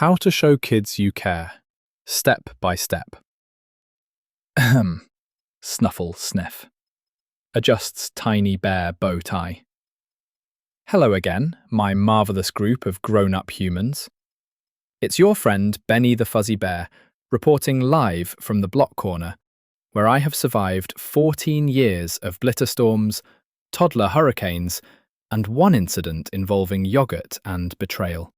How to show kids you care. Step by step. Ahem. Snuffle, sniff. Adjusts tiny bear bow tie. Hello again, my marvellous group of grown-up humans. It's your friend Benny the Fuzzy Bear, reporting live from the block corner, where I have survived 14 years of blitterstorms, toddler hurricanes, and one incident involving yogurt and betrayal.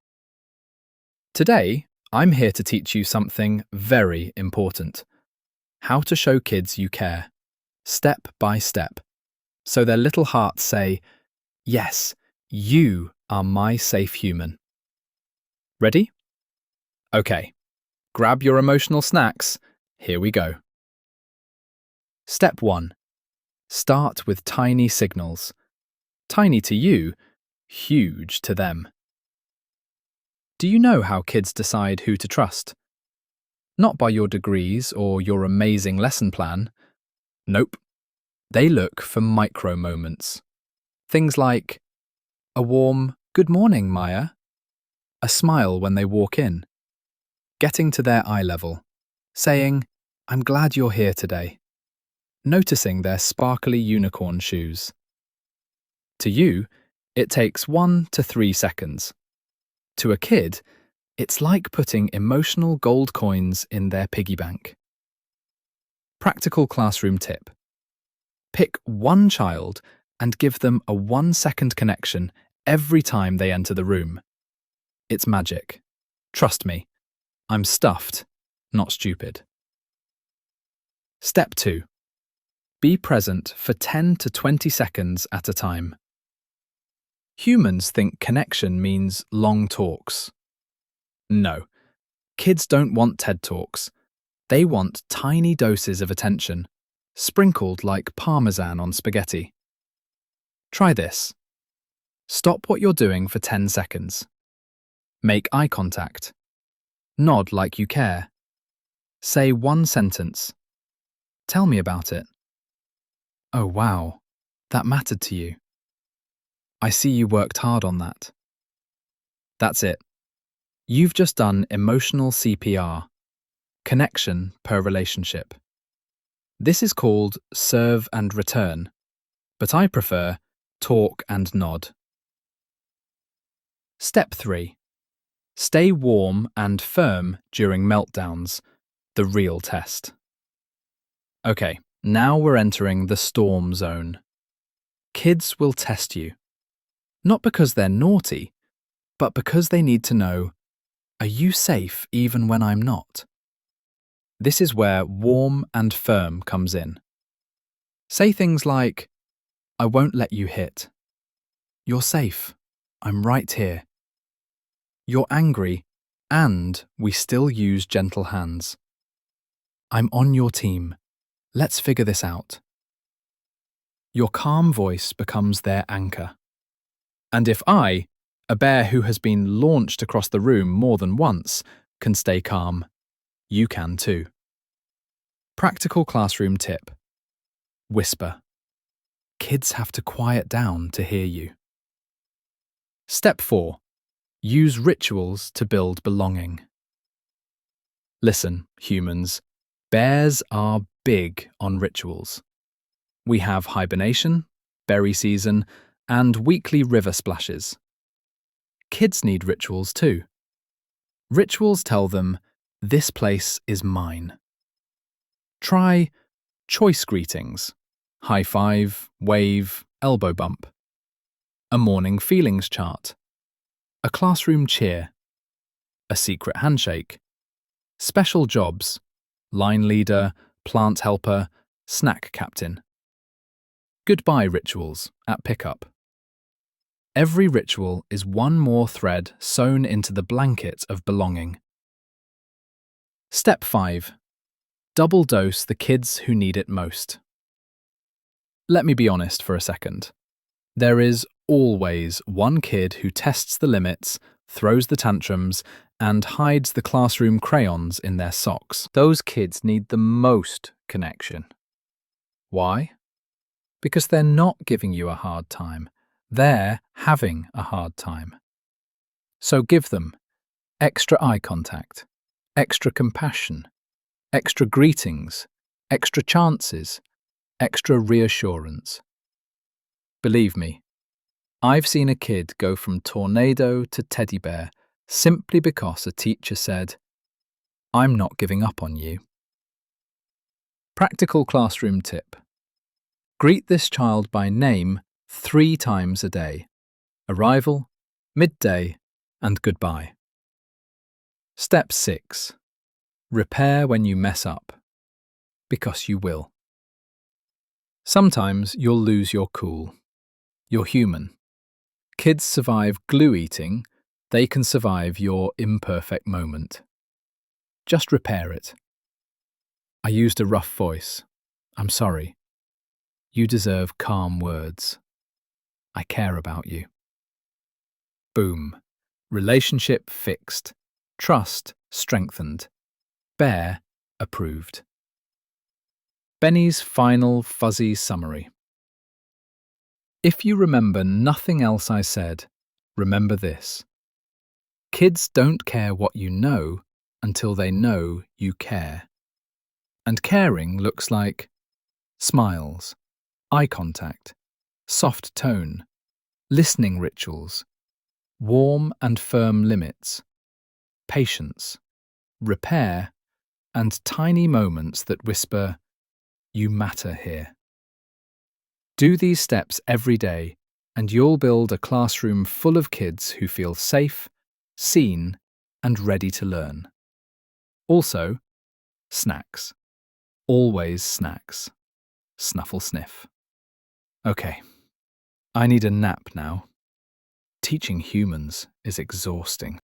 Today, I'm here to teach you something very important. How to show kids you care, step by step, so their little hearts say, "Yes, you are my safe human." Ready? Okay, grab your emotional snacks. Here we go. Step 1. Start with tiny signals. Tiny to you, huge to them. Do you know how kids decide who to trust? Not by your degrees or your amazing lesson plan. Nope. They look for micro moments. Things like a warm "Good morning, Maya," a smile when they walk in, getting to their eye level, saying, "I'm glad you're here today," noticing their sparkly unicorn shoes. To you, it takes 1 to 3 seconds. To a kid, it's like putting emotional gold coins in their piggy bank. Practical classroom tip. Pick one child and give them a 1-second connection every time they enter the room. It's magic. Trust me, I'm stuffed, not stupid. Step 2. Be present for 10 to 20 seconds at a time. Humans think connection means long talks. No, kids don't want TED Talks. They want tiny doses of attention, sprinkled like parmesan on spaghetti. Try this. Stop what you're doing for 10 seconds. Make eye contact. Nod like you care. Say one sentence. Tell me about it. Oh wow, that mattered to you. I see you worked hard on that. That's it. You've just done emotional CPR, connection per relationship. This is called serve and return, but I prefer talk and nod. Step 3. Stay warm and firm during meltdowns, the real test. Okay, now we're entering the storm zone. Kids will test you. Not because they're naughty, but because they need to know, are you safe even when I'm not? This is where warm and firm comes in. Say things like, I won't let you hit. You're safe. I'm right here. You're angry, and we still use gentle hands. I'm on your team. Let's figure this out. Your calm voice becomes their anchor. And if I, a bear who has been launched across the room more than once, can stay calm, you can too. Practical classroom tip. Whisper. Kids have to quiet down to hear you. Step 4. Use rituals to build belonging. Listen, humans, bears are big on rituals. We have hibernation, berry season, and weekly river splashes. Kids need rituals too. Rituals tell them, this place is mine. Try choice greetings, high five, wave, elbow bump. A morning feelings chart. A classroom cheer. A secret handshake. Special jobs, line leader, plant helper, snack captain. Goodbye rituals at pickup. Every ritual is one more thread sewn into the blanket of belonging. Step 5. Double dose the kids who need it most. Let me be honest for a second. There is always one kid who tests the limits, throws the tantrums, and hides the classroom crayons in their socks. Those kids need the most connection. Why? Because they're not giving you a hard time. They're having a hard time. So give them. Extra eye contact, extra compassion, extra greetings, extra chances, extra reassurance. Believe me, I've seen a kid go from tornado to teddy bear simply because a teacher said, "I'm not giving up on you." Practical classroom tip. Greet this child by name 3 times a day: arrival, midday, and goodbye. Step 6. Repair when you mess up, because you will. Sometimes you'll lose your cool. You're human. Kids survive glue eating, they can survive your imperfect moment. Just repair it. I used a rough voice. I'm sorry. You deserve calm words. I care about you. Boom. Relationship fixed. Trust strengthened. Bear approved. Benny's final fuzzy summary. If you remember nothing else I said, remember this. Kids don't care what you know until they know you care. And caring looks like smiles, eye contact, soft tone, listening rituals, warm and firm limits, patience, repair, and tiny moments that whisper, "You matter here." Do these steps every day, and you'll build a classroom full of kids who feel safe, seen, and ready to learn. Also, snacks. Always snacks. Snuffle sniff. Okay, I need a nap now. Teaching humans is exhausting.